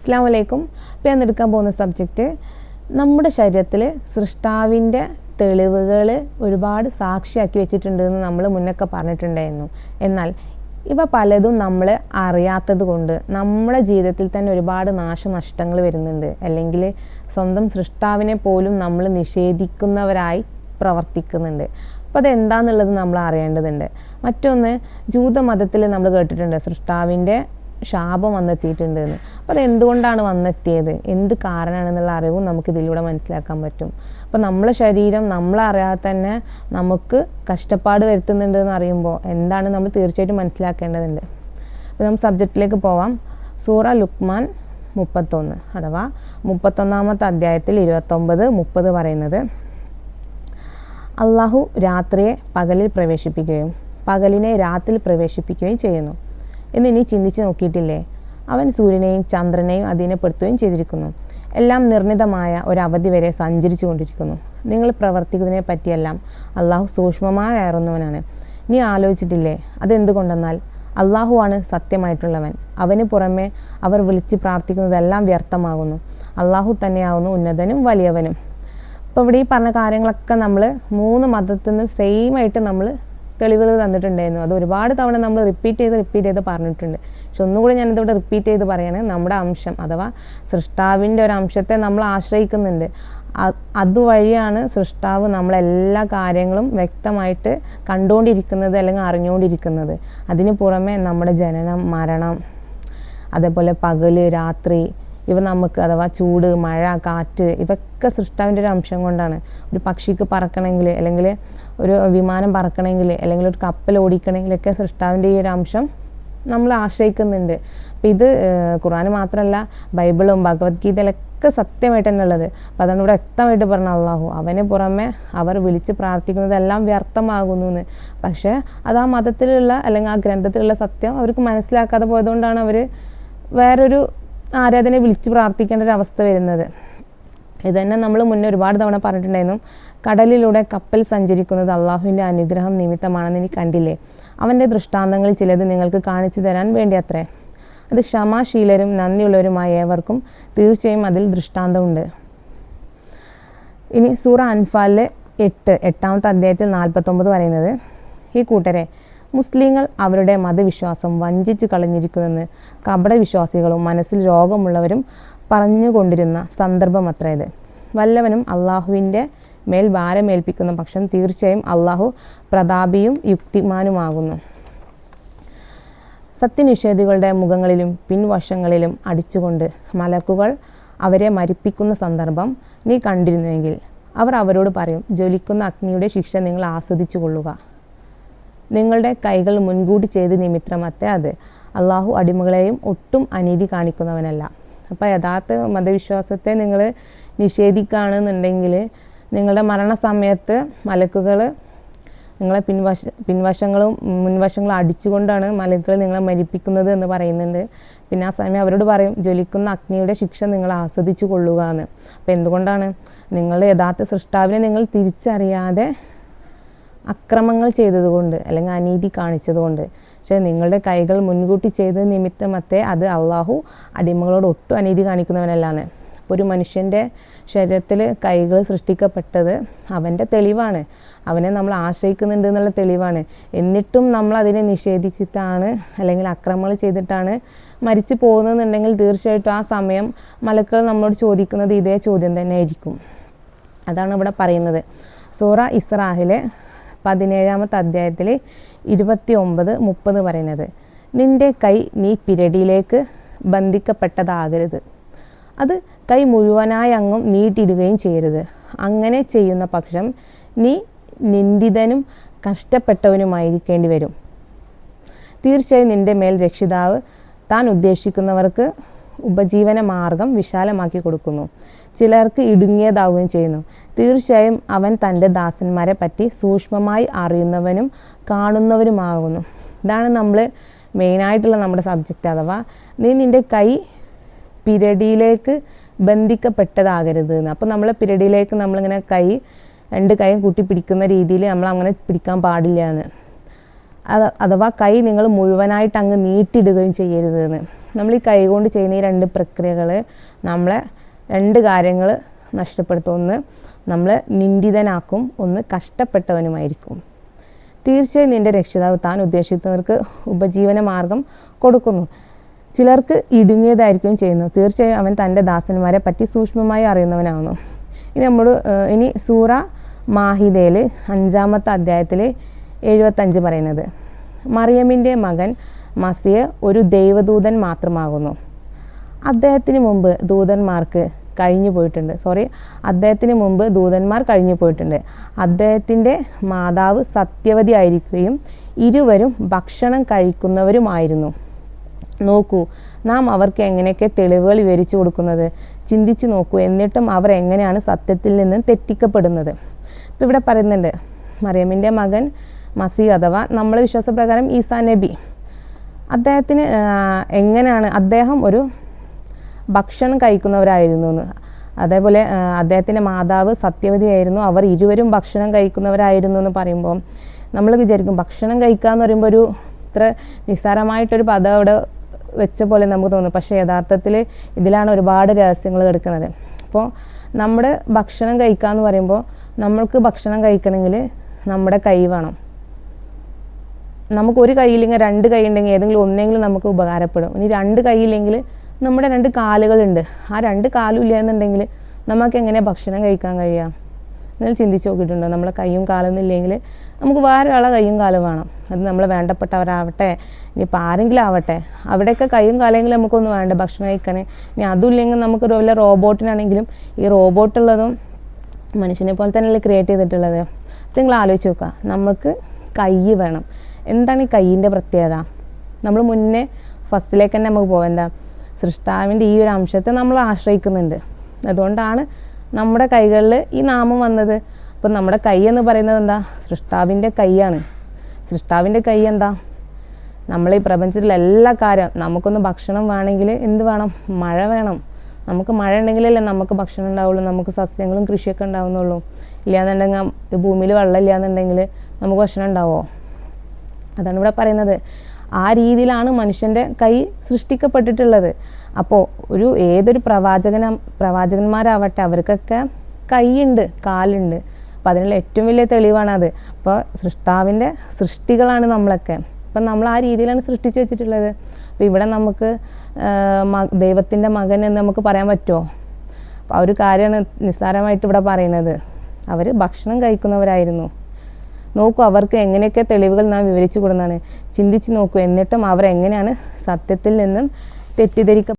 അസ്സലാമു അലൈക്കും. ഇപ്പോൾ ഞാൻ എടുക്കാൻ പോകുന്ന സബ്ജക്റ്റ് നമ്മുടെ ശരീരത്തിൽ സൃഷ്ടാവിൻ്റെ തെളിവുകൾ ഒരുപാട് സാക്ഷിയാക്കി വെച്ചിട്ടുണ്ട് എന്ന് നമ്മൾ മുന്നൊക്കെ പറഞ്ഞിട്ടുണ്ടായിരുന്നു. എന്നാൽ ഇവ പലതും നമ്മൾ അറിയാത്തത് കൊണ്ട് നമ്മുടെ ജീവിതത്തിൽ തന്നെ ഒരുപാട് നാശനഷ്ടങ്ങൾ വരുന്നുണ്ട്. അല്ലെങ്കിൽ സ്വന്തം സൃഷ്ടാവിനെ പോലും നമ്മൾ നിഷേധിക്കുന്നവരായി പ്രവർത്തിക്കുന്നുണ്ട്. അപ്പോൾ അതെന്താണെന്നുള്ളത് നമ്മൾ അറിയേണ്ടതുണ്ട്. മറ്റൊന്ന്, ജൂതമതത്തിൽ നമ്മൾ കേട്ടിട്ടുണ്ട് സൃഷ്ടാവിൻ്റെ ശാപം വന്നെത്തിയിട്ടുണ്ട് എന്ന്. അപ്പോൾ അതെന്തുകൊണ്ടാണ് വന്നെത്തിയത്, എന്ത് കാരണമാണെന്നുള്ള അറിവും നമുക്ക് ഇതിലൂടെ മനസ്സിലാക്കാൻ പറ്റും. അപ്പോൾ നമ്മളെ ശരീരം നമ്മളറിയാതെ തന്നെ നമുക്ക് കഷ്ടപ്പാട് വരുത്തുന്നുണ്ട് എന്ന് അറിയുമ്പോൾ എന്താണ് നമ്മൾ തീർച്ചയായിട്ടും മനസ്സിലാക്കേണ്ടതുണ്ട്. അപ്പോൾ നമുക്ക് സബ്ജക്റ്റിലേക്ക് പോവാം. സൂറ ലുക്മാൻ 31 അഥവാ 31-ാമത്തെ അധ്യായത്തിൽ 29-30 പറയുന്നത്, അള്ളാഹു രാത്രിയെ പകലിൽ പ്രവേശിപ്പിക്കുകയും പകലിനെ രാത്രിയിൽ പ്രവേശിപ്പിക്കുകയും ചെയ്യുന്നു എന്ന് ഇനി ചിന്തിച്ച് നോക്കിയിട്ടില്ലേ? അവൻ സൂര്യനെയും ചന്ദ്രനെയും അധീനപ്പെടുത്തുകയും ചെയ്തിരിക്കുന്നു. എല്ലാം നിർണിതമായ ഒരവധി വരെ സഞ്ചരിച്ചു കൊണ്ടിരിക്കുന്നു. നിങ്ങൾ പ്രവർത്തിക്കുന്നതിനെ പറ്റിയെല്ലാം അള്ളാഹു സൂക്ഷ്മമായി അറിയുന്നവനാണ്. നീ ആലോചിച്ചിട്ടില്ലേ? അതെന്തുകൊണ്ടെന്നാൽ അള്ളാഹുവാണ് സത്യമായിട്ടുള്ളവൻ. അവന് പുറമെ അവർ വിളിച്ച് പ്രാർത്ഥിക്കുന്നതെല്ലാം വ്യർത്ഥമാകുന്നു. അള്ളാഹു തന്നെയാവുന്നു ഉന്നതനും വലിയവനും. ഇപ്പോൾ ഇവിടെ ഈ പറഞ്ഞ കാര്യങ്ങളൊക്കെ നമ്മൾ 3 മതത്തിൽ നിന്നും സെയിം ആയിട്ട് നമ്മൾ തെളിവുകൾ തന്നിട്ടുണ്ടായിരുന്നു. അത് ഒരുപാട് തവണ നമ്മൾ റിപ്പീറ്റ് ചെയ്ത് പറഞ്ഞിട്ടുണ്ട്. പക്ഷെ ഒന്നുകൂടി ഞാനിതിവിടെ റിപ്പീറ്റ് ചെയ്ത് പറയാണ്. നമ്മുടെ അംശം അഥവാ സൃഷ്ടാവിൻ്റെ ഒരു അംശത്തെ നമ്മൾ ആശ്രയിക്കുന്നുണ്ട്. അതുവഴിയാണ് സൃഷ്ടാവ് നമ്മളെല്ലാ കാര്യങ്ങളും വ്യക്തമായിട്ട് കണ്ടുകൊണ്ടിരിക്കുന്നത് അല്ലെങ്കിൽ അറിഞ്ഞുകൊണ്ടിരിക്കുന്നത്. അതിന് പുറമെ നമ്മുടെ ജനനം, മരണം, അതേപോലെ പകല്, രാത്രി, ഇവ നമുക്ക് അഥവാ ചൂട്, മഴ, കാറ്റ്, ഇവയൊക്കെ സൃഷ്ടാവിൻ്റെ ഒരു അംശം കൊണ്ടാണ്. ഒരു പക്ഷിക്ക് പറക്കണമെങ്കിൽ, അല്ലെങ്കിൽ ഒരു വിമാനം പറക്കണമെങ്കിൽ, അല്ലെങ്കിൽ ഒരു കപ്പൽ ഓടിക്കണമെങ്കിലൊക്കെ സൃഷ്ടാവിൻ്റെ ഈ ഒരു അംശം നമ്മൾ ആശ്രയിക്കുന്നുണ്ട്. അപ്പം ഇത് ഖുർആൻ മാത്രമല്ല, ബൈബിളും ഭഗവത്ഗീതയിലൊക്കെ സത്യമായിട്ട് തന്നെ ഉള്ളത്. അപ്പം അതാണ് ഇവിടെ വ്യക്തമായിട്ട് പറഞ്ഞ അള്ളാഹു അവന് പുറമെ അവർ വിളിച്ച് പ്രാർത്ഥിക്കുന്നതെല്ലാം വ്യർത്ഥമാകുന്നു എന്ന്. പക്ഷേ അത് ആ മതത്തിലുള്ള അല്ലെങ്കിൽ ആ ഗ്രന്ഥത്തിലുള്ള സത്യം അവർക്ക് മനസ്സിലാക്കാതെ പോയതുകൊണ്ടാണ് അവർ വേറൊരു ആരാധനയെ വിളിച്ച് പ്രാർത്ഥിക്കേണ്ട ഒരു അവസ്ഥ വരുന്നത്. ഇത് തന്നെ നമ്മൾ മുന്നേ ഒരുപാട് തവണ പറഞ്ഞിട്ടുണ്ടായിരുന്നു. കടലിലൂടെ കപ്പൽ സഞ്ചരിക്കുന്നത് അള്ളാഹുവിൻ്റെ അനുഗ്രഹം നിമിത്തമാണെന്ന് നീ കണ്ടില്ലേ? അവൻ്റെ ദൃഷ്ടാന്തങ്ങളിൽ ചിലത് നിങ്ങൾക്ക് കാണിച്ചു തരാൻ വേണ്ടി അത്രേ. അത് ക്ഷമാശീലരും നന്ദിയുള്ളവരുമായ ഏവർക്കും തീർച്ചയായും അതിൽ ദൃഷ്ടാന്തമുണ്ട്. ഇനി സൂറ അൻഫാലിലെ 8-ാമത്തെ അധ്യായത്തിൽ 49 പറയുന്നത്, ഈ കൂട്ടരെ മുസ്ലിങ്ങൾ അവരുടെ മതവിശ്വാസം വഞ്ചിച്ച് കളഞ്ഞിരിക്കുന്നെന്ന് കപടവിശ്വാസികളും മനസ്സിൽ രോഗമുള്ളവരും പറഞ്ഞുകൊണ്ടിരുന്ന സന്ദർഭം അത്ര ഇത്. വല്ലവനും അള്ളാഹുവിൻ്റെ മേൽ ഭാരമേൽപ്പിക്കുന്ന പക്ഷം തീർച്ചയായും അള്ളാഹു പ്രതാപിയും യുക്തിമാനുമാകുന്നു. സത്യനിഷേധികളുടെ മുഖങ്ങളിലും പിൻവശങ്ങളിലും അടിച്ചുകൊണ്ട് മലക്കുകൾ അവരെ മരിപ്പിക്കുന്ന സന്ദർഭം നീ കണ്ടിരുന്നുവെങ്കിൽ അവർ അവരോട് പറയും, ജ്വലിക്കുന്ന അഗ്നിയുടെ ശിക്ഷ നിങ്ങൾ ആസ്വദിച്ചു കൊള്ളുക. നിങ്ങളുടെ കൈകൾ മുൻകൂട്ടി ചെയ്ത് നിമിത്തമത്തെ അത്. അള്ളാഹു അടിമകളെയും ഒട്ടും അനീതി കാണിക്കുന്നവനല്ല. അപ്പോൾ യഥാർത്ഥ മതവിശ്വാസത്തെ നിങ്ങൾ നിഷേധിക്കുകയാണെന്നുണ്ടെങ്കിൽ നിങ്ങളുടെ മരണസമയത്ത് മലക്കുകൾ നിങ്ങളെ പിൻവശങ്ങളും മുൻവശങ്ങളും അടിച്ചുകൊണ്ടാണ് മലക്കുകൾ നിങ്ങളെ മരിപ്പിക്കുന്നത് എന്ന് പറയുന്നുണ്ട്. പിന്നെ ആ സമയം അവരോട് പറയും, ജ്വലിക്കുന്ന അഗ്നിയുടെ ശിക്ഷ നിങ്ങൾ ആസ്വദിച്ചു കൊള്ളുക എന്ന്. അപ്പോൾ എന്തുകൊണ്ടാണ്? നിങ്ങളുടെ യഥാർത്ഥ സൃഷ്ടാവിനെ നിങ്ങൾ തിരിച്ചറിയാതെ അക്രമങ്ങൾ ചെയ്തതുകൊണ്ട് അല്ലെങ്കിൽ അനീതി കാണിച്ചതുകൊണ്ട്. പക്ഷേ നിങ്ങളുടെ കൈകൾ മുൻകൂട്ടി ചെയ്ത നിമിത്തമത്തെ അത് അള്ളാഹു അടിമകളോട് ഒട്ടും അനീതി കാണിക്കുന്നവനല്ലാന്ന്. ഒരു മനുഷ്യൻ്റെ ശരീരത്തിൽ കൈകൾ സൃഷ്ടിക്കപ്പെട്ടത് അവൻ്റെ തെളിവാണ്. അവനെ നമ്മൾ ആശ്രയിക്കുന്നുണ്ട് എന്നുള്ള തെളിവാണ്. എന്നിട്ടും നമ്മൾ അതിനെ നിഷേധിച്ചിട്ടാണ് അല്ലെങ്കിൽ അക്രമങ്ങൾ ചെയ്തിട്ടാണ് മരിച്ചു പോകുന്നതെന്നുണ്ടെങ്കിൽ തീർച്ചയായിട്ടും ആ സമയം മലക്കുകൾ നമ്മളോട് ചോദിക്കുന്നത് ഇതേ ചോദ്യം തന്നെ ആയിരിക്കും. അതാണ് ഇവിടെ പറയുന്നത്. സൂറ ഇസ്രാഹിലെ 17-ാമത്തെ അധ്യായത്തിൽ 29-30 പറയുന്നത്, നിന്റെ കൈ നീ പിരടിയിലേക്ക് ബന്ധിക്കപ്പെട്ടതാകരുത്. അത് കൈ മുഴുവനായി അങ്ങും നീട്ടിയിടുകയും ചെയ്യരുത്. അങ്ങനെ ചെയ്യുന്ന പക്ഷം നീ നിന്ദിതനും കഷ്ടപ്പെട്ടവനുമായിരിക്കേണ്ടി വരും. തീർച്ചയായും നിന്റെ മേൽ രക്ഷിതാവ് താൻ ഉദ്ദേശിക്കുന്നവർക്ക് ഉപജീവന മാർഗം വിശാലമാക്കി കൊടുക്കുന്നു. ചിലർക്ക് ഇടുങ്ങിയതാവുകയും ചെയ്യുന്നു. തീർച്ചയായും അവൻ തൻ്റെ ദാസന്മാരെ പറ്റി സൂക്ഷ്മമായി അറിയുന്നവനും കാണുന്നവരുമാകുന്നു. ഇതാണ് നമ്മൾ മെയിനായിട്ടുള്ള നമ്മുടെ സബ്ജക്റ്റ്. അഥവാ നീ നിൻ്റെ കൈ പിരടിയിലേക്ക് ബന്ധിക്കപ്പെട്ടതാകരുത് എന്ന്. അപ്പോൾ നമ്മൾ പിരടിയിലേക്ക് നമ്മളിങ്ങനെ രണ്ട് കൈയും കൂട്ടി പിടിക്കുന്ന രീതിയിൽ നമ്മൾ അങ്ങനെ പിടിക്കാൻ പാടില്ല എന്ന്. അഥവാ കൈ നിങ്ങൾ മുഴുവനായിട്ട് അങ്ങ് നീട്ടിയിടുകയും ചെയ്യരുത് എന്ന്. നമ്മൾ ഈ കൈകൊണ്ട് ചെയ്യുന്ന ഈ 2 പ്രക്രിയകൾ നമ്മളെ 2 കാര്യങ്ങൾ നഷ്ടപ്പെടുത്തും. ഒന്ന് നമ്മളെ നിന്ദിതനാക്കും, ഒന്ന് കഷ്ടപ്പെട്ടവനുമായിരിക്കും. തീർച്ചയായും നിൻ്റെ രക്ഷിതാവ് താൻ ഉദ്ദേശിക്കുന്നവർക്ക് ഉപജീവന മാർഗം കൊടുക്കുന്നു. ചിലർക്ക് ഇടുങ്ങിയതായിരിക്കും ചെയ്യുന്നു. തീർച്ചയായും അവൻ തൻ്റെ ദാസന്മാരെ പറ്റി സൂക്ഷ്മമായി അറിയുന്നവനാകുന്നു. ഇനി സൂറ മാഹിദയിൽ 5-ാമത്തെ അധ്യായത്തിൽ 75 പറയുന്നത്, മറിയമിൻ്റെ മകൻ മസിഹ് ഒരു ദൈവദൂതൻ മാത്രമാകുന്നു. അദ്ദേഹത്തിന് മുമ്പ് ദൂതന്മാർ കഴിഞ്ഞു പോയിട്ടുണ്ട്. അദ്ദേഹത്തിൻ്റെ മാതാവ് സത്യവതി ആയിരിക്കുകയും ഇരുവരും ഭക്ഷണം കഴിക്കുന്നവരുമായിരുന്നു. നോക്കൂ, നാം അവർക്ക് എങ്ങനെയൊക്കെ തെളിവുകൾ വിവരിച്ചു കൊടുക്കുന്നത്. ചിന്തിച്ചു നോക്കൂ, എന്നിട്ടും അവർ എങ്ങനെയാണ് സത്യത്തിൽ നിന്ന് തെറ്റിക്കപ്പെടുന്നത്. ഇപ്പം ഇവിടെ പറയുന്നുണ്ട്, മറിയമിൻ്റെ മകൻ മസീഹ് അഥവാ നമ്മളെ വിശ്വാസപ്രകാരം ഈസാ നബി, അദ്ദേഹത്തിന് അദ്ദേഹം ഒരു ഭക്ഷണം കഴിക്കുന്നവരായിരുന്നു എന്ന്. അതേപോലെ അദ്ദേഹത്തിൻ്റെ മാതാവ് സത്യവതിയായിരുന്നു, അവർ ഇരുവരും ഭക്ഷണം കഴിക്കുന്നവരായിരുന്നു എന്ന് പറയുമ്പോൾ നമ്മൾ വിചാരിക്കും ഭക്ഷണം കഴിക്കുക എന്ന് പറയുമ്പോൾ ഒരു ഇത്ര നിസ്സാരമായിട്ടൊരു പദം അവിടെ വെച്ച പോലെ നമുക്ക് തോന്നും. പക്ഷേ യഥാർത്ഥത്തിൽ ഇതിലാണ് ഒരുപാട് രഹസ്യങ്ങൾ കിടക്കുന്നത്. അപ്പോൾ നമ്മുടെ ഭക്ഷണം കഴിക്കുക എന്ന് പറയുമ്പോൾ നമ്മൾക്ക് ഭക്ഷണം കഴിക്കണമെങ്കിൽ നമ്മുടെ കൈ വേണം. നമുക്കൊരു കൈയില്ലെങ്കിൽ 2 കൈ ഉണ്ടെങ്കിൽ ഏതെങ്കിലും ഒന്നെങ്കിലും നമുക്ക് ഉപകാരപ്പെടും. ഇനി 2 കൈയില്ലെങ്കിൽ നമ്മുടെ 2 കാലുകളുണ്ട്, ആ 2 കാലും ഇല്ല എന്നുണ്ടെങ്കിൽ നമുക്ക് എങ്ങനെ ഭക്ഷണം കഴിക്കാൻ കഴിയുക? എന്നാൽ ചിന്തിച്ച് നോക്കിയിട്ടുണ്ടോ? നമ്മളെ കൈയും കാലൊന്നും ഇല്ലെങ്കിൽ നമുക്ക് വേറെ ആളെ കൈയും കാലും വേണം. അത് നമ്മളെ വേണ്ടപ്പെട്ടവരാവട്ടെ, ഇനിയിപ്പോൾ ആരെങ്കിലും ആവട്ടെ, അവിടെയൊക്കെ കൈയും കാലെങ്കിലും നമുക്കൊന്നും വേണ്ട ഭക്ഷണം കഴിക്കണേ. ഇനി അതും ഇല്ലെങ്കിൽ നമുക്ക് വല്ല റോബോട്ടിനാണെങ്കിലും ഈ റോബോട്ടുള്ളതും മനുഷ്യനെ പോലെ തന്നെയല്ലേ ക്രിയേറ്റ് ചെയ്തിട്ടുള്ളത്. നിങ്ങൾ ആലോചിച്ച് നോക്കുക, നമുക്ക് കൈ വേണം. എന്താണ് ഈ കൈയിൻ്റെ പ്രത്യേകത? നമ്മൾ മുന്നേ ഫസ്റ്റിലേക്ക് തന്നെ നമുക്ക് പോകാം. എന്താ? സൃഷ്ടാവിൻ്റെ ഈ ഒരു അംശത്തെ നമ്മൾ ആശ്രയിക്കുന്നുണ്ട്. അതുകൊണ്ടാണ് നമ്മുടെ കൈകളിൽ ഈ നാമം വന്നത്. അപ്പം നമ്മുടെ കൈ എന്ന് പറയുന്നത് എന്താ? സൃഷ്ടാവിൻ്റെ കൈയാണ്. സൃഷ്ടാവിൻ്റെ കൈ എന്താ? നമ്മൾ ഈ പ്രപഞ്ചത്തിലെ എല്ലാ കാര്യം, നമുക്കൊന്ന് ഭക്ഷണം വേണമെങ്കിൽ എന്ത് വേണം? മഴ വേണം. നമുക്ക് മഴ ഉണ്ടെങ്കിലല്ലേ നമുക്ക് ഭക്ഷണം ഉണ്ടാവുള്ളൂ, നമുക്ക് സസ്യങ്ങളും കൃഷിയൊക്കെ ഉണ്ടാവുന്നുള്ളൂ. ഇല്ലാന്നുണ്ടെങ്കിൽ ഭൂമിയിൽ വെള്ളം ഇല്ലാന്നുണ്ടെങ്കിൽ നമുക്ക് ഭക്ഷണം ഉണ്ടാവുമോ? അതാണ് ഇവിടെ പറയുന്നത്. ആ രീതിയിലാണ് മനുഷ്യൻ്റെ കൈ സൃഷ്ടിക്കപ്പെട്ടിട്ടുള്ളത്. അപ്പോൾ ഏതൊരു പ്രവാചകന്മാരാവട്ടെ അവർക്കൊക്കെ കൈയുണ്ട്, കാലുണ്ട്. അപ്പം അതിനുള്ള ഏറ്റവും വലിയ തെളിവാണത്. അപ്പോൾ സൃഷ്ടാവിൻ്റെ സൃഷ്ടികളാണ് നമ്മളൊക്കെ. അപ്പം നമ്മൾ ആ രീതിയിലാണ് സൃഷ്ടിച്ച് വെച്ചിട്ടുള്ളത്. അപ്പോൾ ഇവിടെ നമുക്ക് ദൈവത്തിൻ്റെ മകൻ എന്ന് നമുക്ക് പറയാൻ പറ്റുമോ? അപ്പോൾ ആ ഒരു കാര്യമാണ് നിസ്സാരമായിട്ട് ഇവിടെ പറയുന്നത്. അവർ ഭക്ഷണം കഴിക്കുന്നവരായിരുന്നു. നോക്കൂ, അവർക്ക് എങ്ങനെയൊക്കെ തെളിവുകൾ നാം വിവരിച്ചു കൊടുക്കുന്നതാണ്. ചിന്തിച്ച് നോക്കൂ, എന്നിട്ടും അവർ എങ്ങനെയാണ് സത്യത്തിൽ നിന്നും തെറ്റിദ്ധരിക്ക